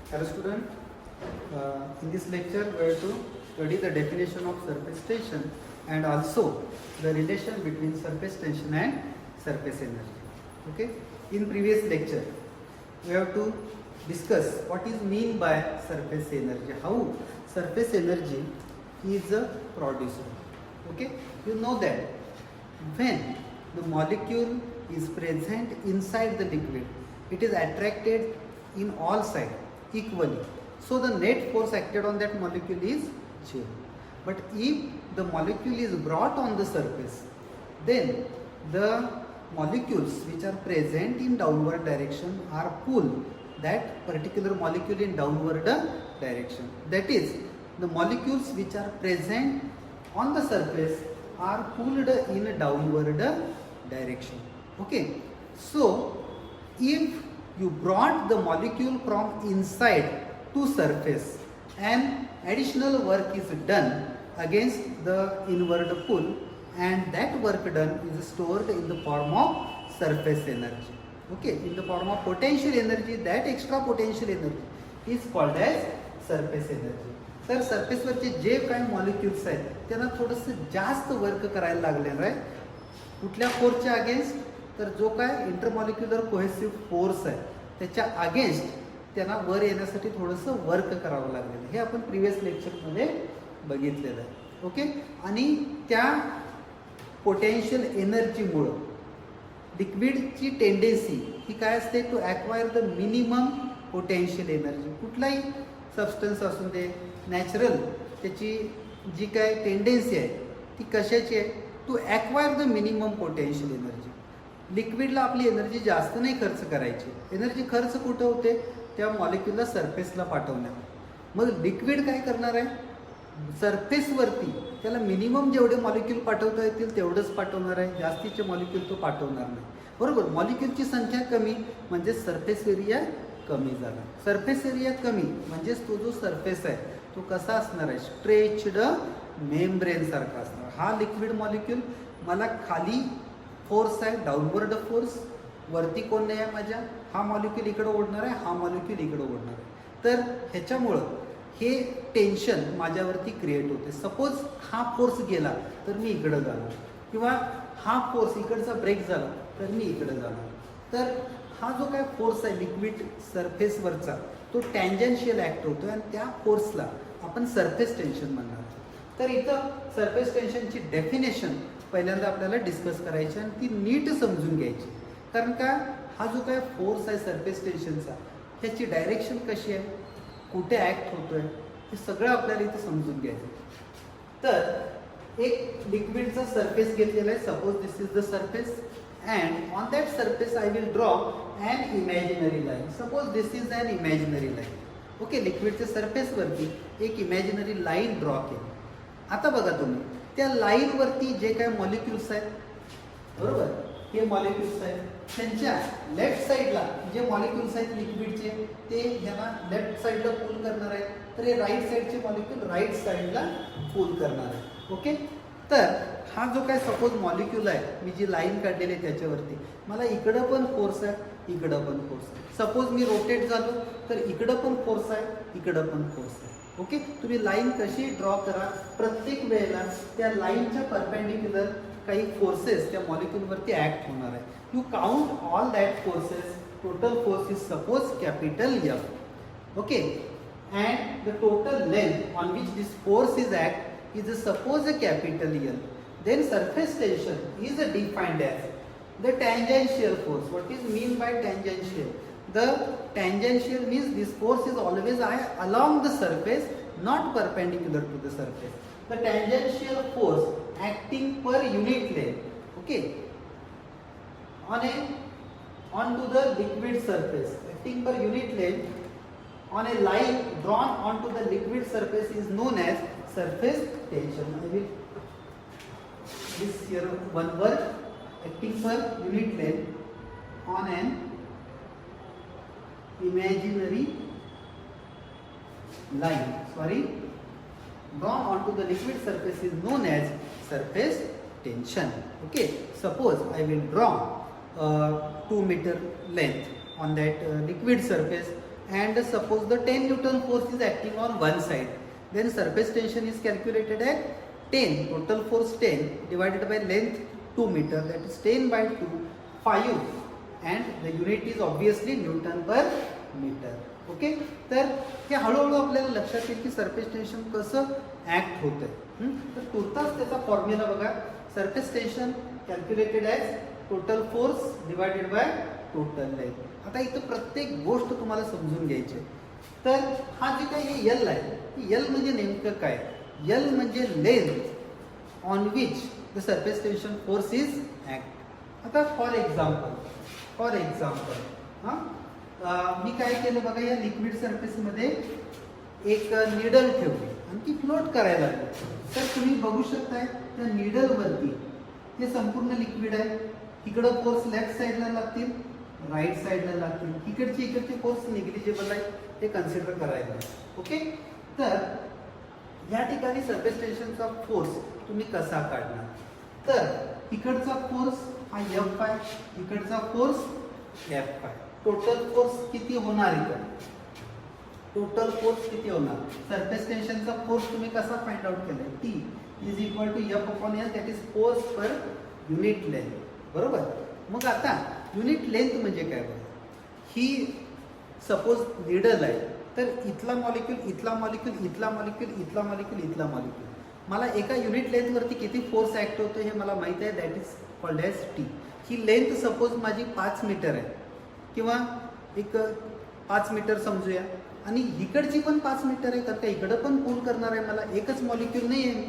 Hello student, in this lecture we are to study the definition of surface tension and also the relation between surface tension and surface energy. Okay, in previous lecture we have to discuss what is mean by surface energy, how surface energy is produced. Okay, you know that when the molecule is present inside the liquid, it is attracted in all sides equally. So the net force acted on that molecule is 0. But if the molecule is brought on the surface, then the molecules which are present in downward direction are pulled that particular molecule in downward direction. That is, the molecules which are present on the surface are pulled in a downward direction. Okay, so if you brought the molecule from inside to surface and additional work is done against the inward pull, and that work done is stored in the form of surface energy. Okay, in the form of potential energy. That extra potential energy is called as surface energy. तर सरफेसवरचे जे काही molecules आहेत त्यांना थोडंसं जास्त work करायला लागलेलं आहे. कुठल्या फोर्सच्या अगेन्स्ट? तर जो काय इंटरमॉलिक्युलर कोहेसिव्ह फोर्स आहे त्याच्या अगेन्स्ट त्यांना वर येण्यासाठी थोडंसं वर्क करावं लागलेलं आहे. हे आपण प्रिव्हियस लेक्चरमध्ये बघितलेलं आहे. ओके, आणि त्या पोटेन्शियल एनर्जीमुळं लिक्विडची टेंडेन्सी ही काय असते? To acquire the minimum potential energy. कुठलाही सबस्टन्स असू दे, नॅचरल, त्याची जी काय टेंडेन्सी आहे ती कशाची आहे? To acquire the minimum potential energy. लिक्विडला आपली एनर्जी जास्त नाही खर्च करायची. एनर्जी खर्च कुठं होते? त्या मॉलिक्युलला सरफेसला पाठवण्यात. मग लिक्विड काय करणार आहे? सरफेसवरती त्याला मिनिमम जेवढे मॉलिक्यूल पाठवता येतील तेवढंच पाठवणार आहे. जास्तीचे मॉलिक्यूल तो पाठवणार नाही. बरोबर, मॉलिक्यूलची संख्या कमी म्हणजे सरफेस एरिया कमी झाला. सरफेस एरिया कमी म्हणजेच तो जो सरफेस आहे तो कसा असणार आहे? स्ट्रेच्ड मेम्ब्रेन सारखा असणार. हा लिक्विड मॉलिक्यूल, मला खाली फोर्स आहे, डाऊनवर्ड फोर्स, वरती कोण नाही आहे माझ्या, हा मॉलिक्यूल इकडं ओढणार आहे, हा मॉलिक्यूल इकडं ओढणार आहे. तर ह्याच्यामुळं हे टेन्शन माझ्यावरती क्रिएट होते. सपोज हा फोर्स गेला तर मी इकडं जाणार, किंवा हा फोर्स इकडचा ब्रेक झाला तर मी इकडं जाणार. तर हा जो काय फोर्स आहे लिक्विड सरफेसवरचा तो टँजन्शियल ॲक्ट होतो आणि त्या फोर्सला आपण सरफेस टेन्शन म्हणणार. तर इथं सरफेस टेन्शनची डेफिनेशन पहिल्यांदा आपल्याला डिस्कस करायची आणि ती नीट समजून घ्यायची. कारण का हा जो काय फोर्स आहे सरफेस टेन्शनचा ह्याची डायरेक्शन कशी आहे, कुठे ॲक्ट होतोय, हे सगळं आपल्याला इथं समजून घ्यायचं. तर एक लिक्विडचा सरफेस घेतलेला आहे. Suppose this is the surface and on that surface I will draw an imaginary line. Suppose this is an imaginary line. Okay, लिक्विडच्या सरफेसवरती एक इमॅजिनरी लाईन ड्रॉ केली. आता बघा तुम्ही त्या लाईनवरती जे काय मॉलिक्युल्स आहेत, बरोबर, हे मॉलिक्युल्स आहेत, त्यांच्या लेफ्ट साईडला जे मॉलिक्युल्स आहेत लिक्विडचे ते ह्याला लेफ्ट साईडला पुल करणार आहेत, तर हे राईट साईडचे मॉलिक्युल राईट साईडला पुल करणार आहे. ओके, तर हा जो काय सपोज मॉलिक्यूल आहे, मी जी लाईन काढलेली आहे त्याच्यावरती मला इकडं पण फोर्स आहे, इकडं पण फोर्स आहे. सपोज मी रोटेट झालो तर इकडं पण फोर्स आहे, इकडं पण फोर्स आहे. ओके, तुम्ही लाईन कशी ड्रॉ करा, प्रत्येक वेळेला त्या लाईनच्या परपेंडिक्युलर काही फोर्सेस त्या मॉलिक्यूलवरती ॲक्ट होणार आहे. You count all that forces. Total force is suppose capital F. Okay, and the total length on which this force is act is suppose a capital L. Then surface tension is defined as the tangential force. What is mean by tangential? The tangential means this force is always along the surface, not perpendicular to the surface. The tangential force acting per unit length, okay, onto the liquid surface, acting per unit length on a line drawn onto the liquid surface is known as surface tension. I will this here one word, acting per unit length on an imaginary line, drawn onto the liquid surface is known as surface tension. Okay, suppose I will draw 2 meter length on that liquid surface and suppose the 10 Newton force is acting on one side, then surface tension is calculated at 10, total force 10 divided by length 2 meter, that is 10 by 2, 5, and the unit is obviously Newton per meter. Okay, तर हे हळूहळू आपल्याला लक्षात येईल की surface tension कसं act होतं. तर तुर्तास त्याचा फॉर्म्युला बघा, surface tension calculated as total force divided by total length. आता इथं प्रत्येक गोष्ट तुम्हाला समजून घ्यायची. तर हा जे काही एल आहे, एल म्हणजे नेमकं काय? एल म्हणजे length on which the surface tension force is act. आता फॉर एक्झाम्पल मी काय केलं बघा, या लिक्विड सरफेसमध्ये एक निडल ठेवली आणि ती फ्लोट करायला लागली. तर तुम्ही बघू शकताय त्या निडलवरती हे संपूर्ण लिक्विड आहे. इकडं फोर्स लेफ्ट साईडला लागतील, राईट साईडला लागतील. इकडचे फोर्स निग्लिजिबल आहे, ते कन्सिडर करायला. ओके, तर या ठिकाणी सरफेस टेन्शनचा फोर्स तुम्ही कसा काढणार? तर इकडचा फोर्स हा एफ आहे, इकडचा फोर्स एफ आहे. टोटल फोर्स किती होणार? इकडे टोटल फोर्स किती होणार? सरफेस टेन्शनचा फोर्स तुम्ही कसा फाइंड आउट केलाय? T is equal to F upon L, that is force per unit length. बरोबर. मग आता युनिट लेंथ म्हणजे काय बघा, ही सपोज निडल आहे, तर इथला मॉलिक्यूल, इथला मॉलिक्यूल, इथला मॉलिक्यूल, इथला मॉलिक्यूल, इथला मॉलिक्यूल, मला एका युनिट लेंथवरती किती फोर्स ऍक्ट होतो हे मला माहिती आहे, that is called as T. He length suppose माझी 5 मीटर आहे किंवा एक 5 मीटर समजूया, आणि इकडची पण 5 मीटर आहे, कारण का इकडं पण पूल करणार आहे मला, एकच मॉलिक्यूल नाही आहे.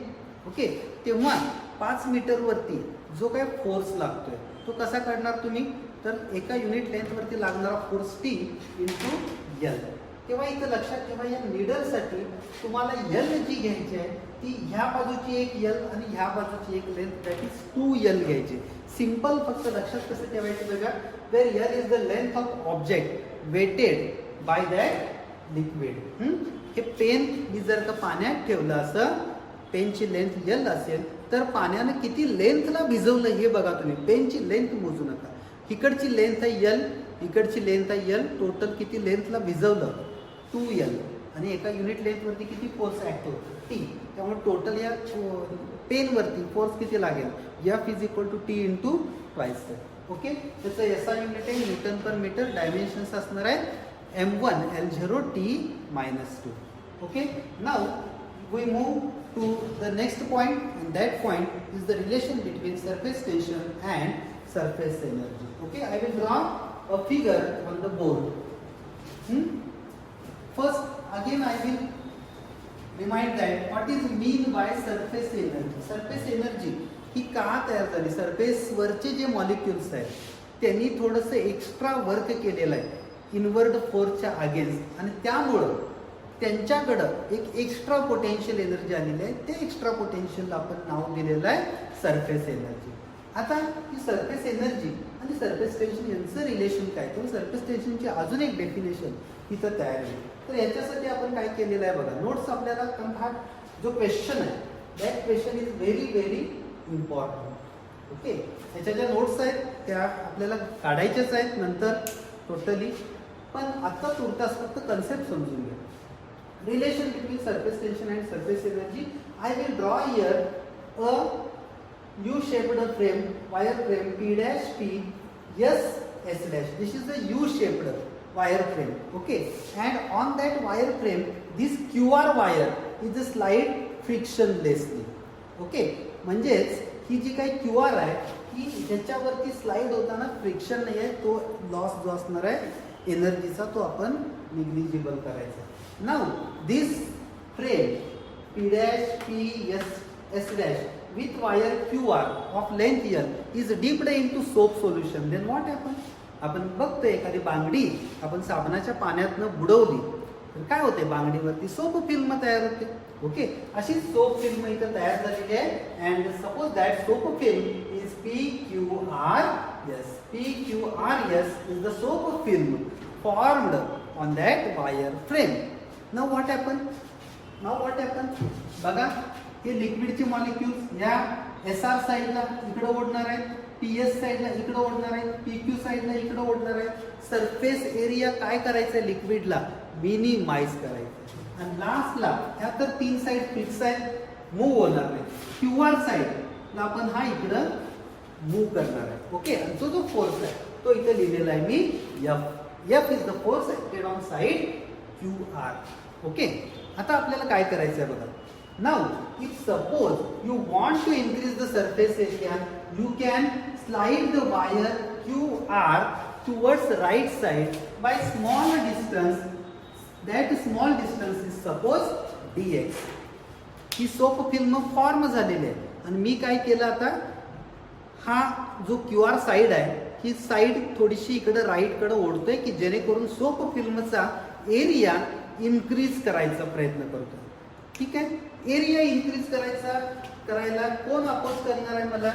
ओके, तेव्हा 5 मीटरवरती जो काय फोर्स लागतोय तो कसा काढणार तुम्ही? तर एका युनिट लेंथवरती लागणारा फोर्स टी इंटू एल. तेव्हा इथं लक्षात ठेवा, या निडलसाठी तुम्हाला एल जी घ्यायची आहे ती ह्या बाजूची एक एल आणि ह्या बाजूची एक लेंथ, दॅट इज 2L घ्यायची. सिंपल, फक्त लक्षात कसं ठेवायचं बघा, where L is the length of object weighted by that liquid. हे पेन मी जर का पाण्यात ठेवलं असं, पेनची लेंथ एल असेल, तर पाण्यानं किती लेंथला भिजवलं हे बघा तुम्ही. पेनची लेंथ मोजू नका. इकडची लेंथ आहे एल, इकडची लेंथ आहे एल, टोटल किती लेंथला भिजवलं? 2L. आणि एका युनिट लेंथवरती किती फोर्स ऍक्ट होतो? टी. त्यामुळे टोटल या पेनवरती फोर्स किती लागेल? F is equal to T into twice. Okay, त्याचं एसआय युनिट आहे न्यूटन पर मीटर. डायमेन्शन्स असणार आहेत M1 L0 T-2. Okay, now we move to the next point, and that point is the relation between surface tension and surface energy. Okay, I will draw a figure on the board. First, again I will remind that what is mean by surface energy. Surface energy ही का तयार झाली? Surface वरचे जे molecules आहेत त्यांनी थोडंसं extra work केलेलं आहे इनवर्ड फोर्सच्या अगेन्स्ट, आणि त्यामुळं त्यांच्याकडं एक एक्स्ट्रा पोटेन्शियल एनर्जी आलेली आहे. ते एक्स्ट्रा पोटेन्शियलला आपण नाव दिलेलं आहे सरफेस एनर्जी. आता ही सरफेस एनर्जी आणि सरफेस टेन्शन यांचं रिलेशन काय? तर सरफेस टेन्शनची अजून एक डेफिनेशन इथं तयार आहे. तर याच्यासाठी आपण काय केलेलं आहे बघा, नोट्स आपल्याला, कारण हा जो क्वेश्चन आहे that question is very very important. Okay, याच्या ज्या नोट्स आहेत त्या आपल्याला काढायच्याच आहेत नंतर टोटली, पण आता तुर्तास फक्त कन्सेप्ट समजून घ्या. Relation between surface tension and surface energy. I will draw here a U-shaped frame, wire frame P dash P S S dash. This is the U-shaped wire frame. Okay, and on that wire frame, this QR wire is slide frictionlessly. Okay, म्हणजेच ही जी काही QR आहे ही ज्याच्यावरती slide होताना friction नाही आहे, तो loss जो असणार आहे एनर्जीचा तो आपण निग्लिजिबल करायचा. Now this frame P dash P S dash with wire QR of length L is dipped into soap solution. Then what happens? आपण बघतोय एखादी बांगडी आपण साबणाच्या पाण्यातनं बुडवली तर काय होते? बांगडीवरती सोप फिल्म तयार होते. ओके, अशी सोप फिल्म इथं तयार झालेली आहे. And suppose that soap film is PQRS. PQRS is the soap film formed on that wire frame. Now what happened? बघा, हे लिक्विडचे मॉलिक्युल्स या SR साईडला इकडे ओढणार आहेत PS साईडला इकडे ओढणार आहे, PQ साईडला इकडे ओढणार आहे. सरफेस एरिया काय करायचं लिक्विडला मिनिमाइज करायचं. आणि लास्टला ह्या तर 3 साईड फिक्स आहेत, मूव्ह होणार नाही. QR साईडला आपण हा इकडं मूव्ह करणार आहे. ओके, आणि तो जो फोर्स आहे तो इथे लिहिलेला आहे मी F is the force acted on side QR. Okay, आता आपल्याला काय करायचं आहे बघा. Now if suppose you want to increase the surface area, you can slide the wire QR towards right side by small distance. That small distance is suppose dx. He soap film form झालेली आहे आणि मी काय केलं आता, हा जो QR side आहे ही side थोडीशी इकडे राईट कडे ओढतोय की जेणेकरून सोप फिल्मचा एरिया इन्क्रीज करायचा प्रयत्न करतो. ठीक आहे, एरिया इन्क्रीज करायला कोण अपोज करणार आहे मला,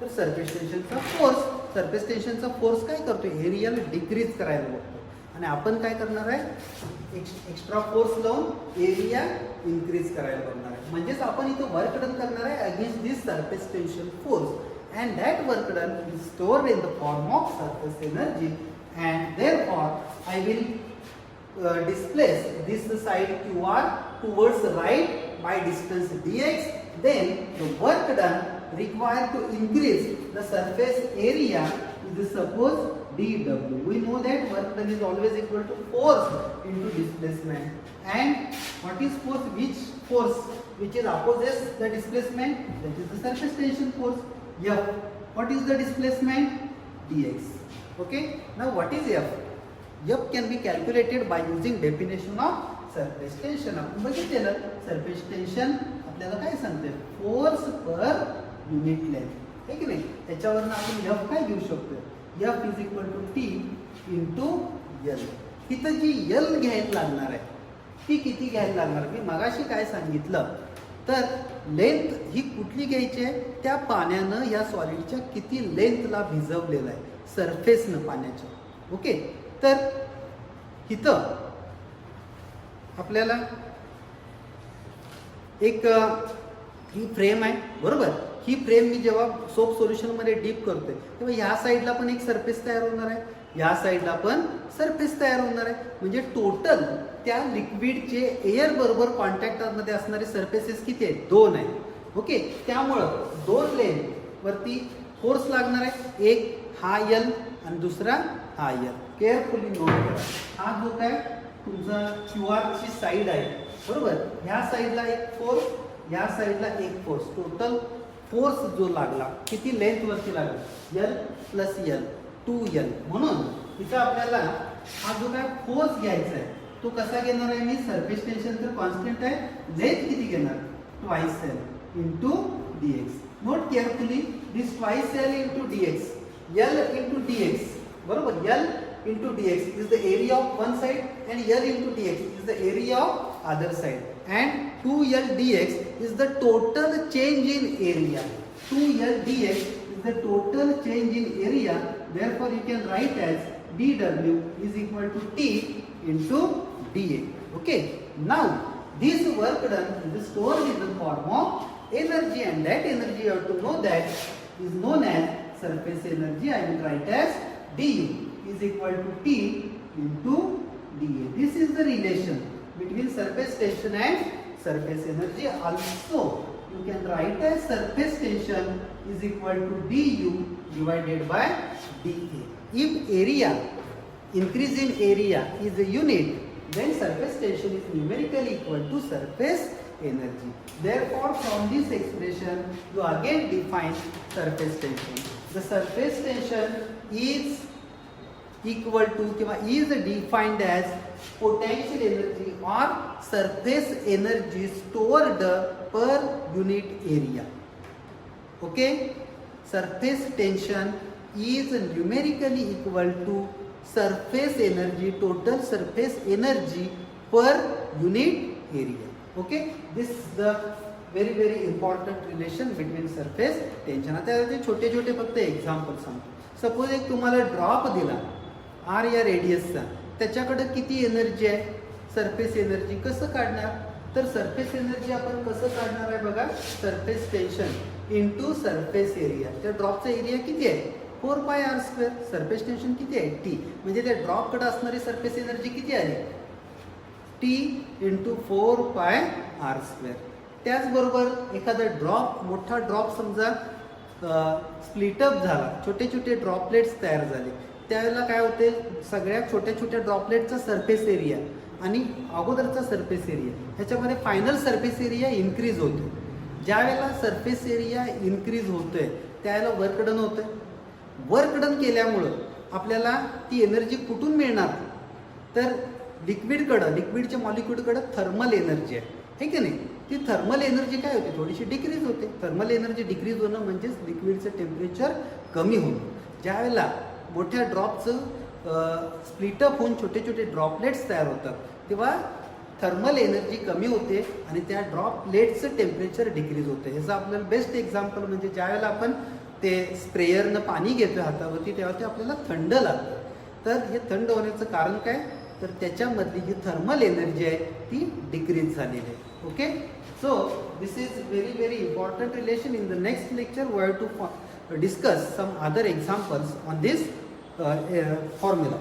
तर सरफेस टेन्शनचा फोर्स. सरफेस टेन्शनचा फोर्स काय करतो, एरियाला डिक्रीज करायला बघतो. आणि आपण काय करणार आहे, एक्स्ट्रा फोर्स लावून एरिया इन्क्रीज करायला बघणार आहे. म्हणजेच आपण इथं वर्क डन करणार आहे against this surface tension force. And that work done is stored in the form of surface energy, and therefore I will displace this side QR towards the right by distance dx. Then the work done required to increase the surface area is suppose dW. We know that work done is always equal to force into displacement. And what is force? Which force which is opposes the displacement? That is the surface tension force. F. What is the displacement? Dx. Okay. Now what is F? F can be calculated by using definition of surface tension. आपण बघितलेलं surface tension आपल्याला काय सांगते, force per unit length, है की नाही. त्याच्यावरून आपण F काय घेऊ शकतो, F is equal to T into L. इथं जी L घ्यायला लागणार आहे ती किती घ्यायला लागणार, मी मगाशी काय सांगितलं, तर लेंथ ही कुठली घ्यायची आहे, त्या पाण्यानं या सॉलिडच्या किती लेंथला भिजवलेलं आहे सरफेसनं पाण्याच्या. ओके, तर इथं आपल्याला एक ही फ्रेम आहे बरोबर. ही फ्रेम मी जेव्हा सोप सोल्युशन मध्ये डीप करतोय तेव्हा ह्या साईडला पण एक सरफेस तयार होणार आहे, या साईडला पण सरफेस तयार होणार आहे. म्हणजे टोटल त्या लिक्विडचे एअर बरोबर कॉन्टॅक्ट मध्ये असणारे सरफेसेस किती आहेत, 2 आहेत. ओके, त्यामुळं 2 लेंथ वरती फोर्स लागणार आहे, एक हा L आणि दुसरा हा L. केअरफुली नोट करा. हा जो काय तुमचा QR ची साईड आहे बरोबर, ह्या साईडला एक फोर्स, या साईडला एक फोर्स, टोटल फोर्स जो लागला किती लेंथ वरती लागला, L प्लस L 2L. म्हणून इथं आपल्याला हा जो काय फोर्स घ्यायचा आहे तो कसा घेणार आहे मी, सरफेस टेन्शन तर कॉन्स्टंट आहे, लेंथ किती घेणार, twice L into dx. Note carefully, this twice L into dx, L into dx बरोबर. L into dx is the area of one side and L into dx is the area of other side, and 2L dx is the total change in area. 2L dx is the total change in area. Therefore you can write as dW is equal to T into dA. Okay, now this work done is stored in the form of energy, and that energy you have to know that is known as surface energy. I will write as du is equal to T into dA. This is the relation between surface tension and surface energy. Also you can write as surface tension is equal to du divided by dA. If area, increase in area is a unit, then surface tension is numerically equal to surface energy. Therefore from this expression you again define surface tension. The surface tension is equal to is defined as potential energy or surface energy stored per unit area. Okay, surface tension is numerically equal to surface energy, total surface energy per unit area. Okay, this is the very important relation between surface tension. आता याचे छोटे छोटे फक्त example सांगतो. Suppose एक तुम्हाला drop दिला R या रेडियसचा, त्याच्याकडे किती एनर्जी आहे, सरफेस एनर्जी कसं काढणार, तर सरफेस एनर्जी आपण कसं काढणार आहे बघा, surface tension into surface area. त्या ड्रॉपचा एरिया किती आहे, 4πr². सरफेस टेन्शन किती आहे, T. म्हणजे त्या ड्रॉपकडे असणारी सरफेस एनर्जी किती आहे, T इंटू 4πr². त्याचबरोबर एखादा ड्रॉप, मोठा ड्रॉप समजा स्प्लिटअप झाला, छोटे छोटे ड्रॉपलेट्स तयार झाले, त्यावेळेला काय होते, सगळ्या छोट्या छोट्या ड्रॉपलेटचा सरफेस एरिया आणि अगोदरचा सरफेस एरिया ह्याच्यामध्ये फायनल सरफेस एरिया इन्क्रीज होतो. ज्या वेळेला सरफेस एरिया इन्क्रीज होतोय त्यावेळेला वर्क डन होतंय. वर्क डन केल्यामुळं आपल्याला ती एनर्जी कुठून मिळणार, तर लिक्विडकडं, लिक्विडच्या मॉलिक्यूलकडं थर्मल एनर्जी आहे, हे की नाही. ती थर्मल एनर्जी काय होते, थोडीशी डिक्रीज होते. थर्मल एनर्जी डिक्रीज होणं म्हणजेच लिक्विडचं टेम्परेचर कमी होणं. ज्यावेळेला मोठ्या ड्रॉपचं स्प्लिटअप होऊन छोटे छोटे ड्रॉपलेट्स तयार होतात तेव्हा थर्मल एनर्जी कमी होते आणि त्या ड्रॉपलेट्सचं टेम्परेचर डिक्रीज होते. ह्याचं आपल्याला बेस्ट एक्झाम्पल म्हणजे ज्यावेळेला आपण ते स्प्रेयरनं पाणी घेतो हातावरती तेव्हा ते आपल्याला थंड लागतं. तर हे थंड होण्याचं कारण काय, तर त्याच्यामधली जी थर्मल एनर्जी आहे ती डिक्रीज झालेली आहे. Okay, so this is very important relation. In the next lecture we are to discuss some other examples on this formula.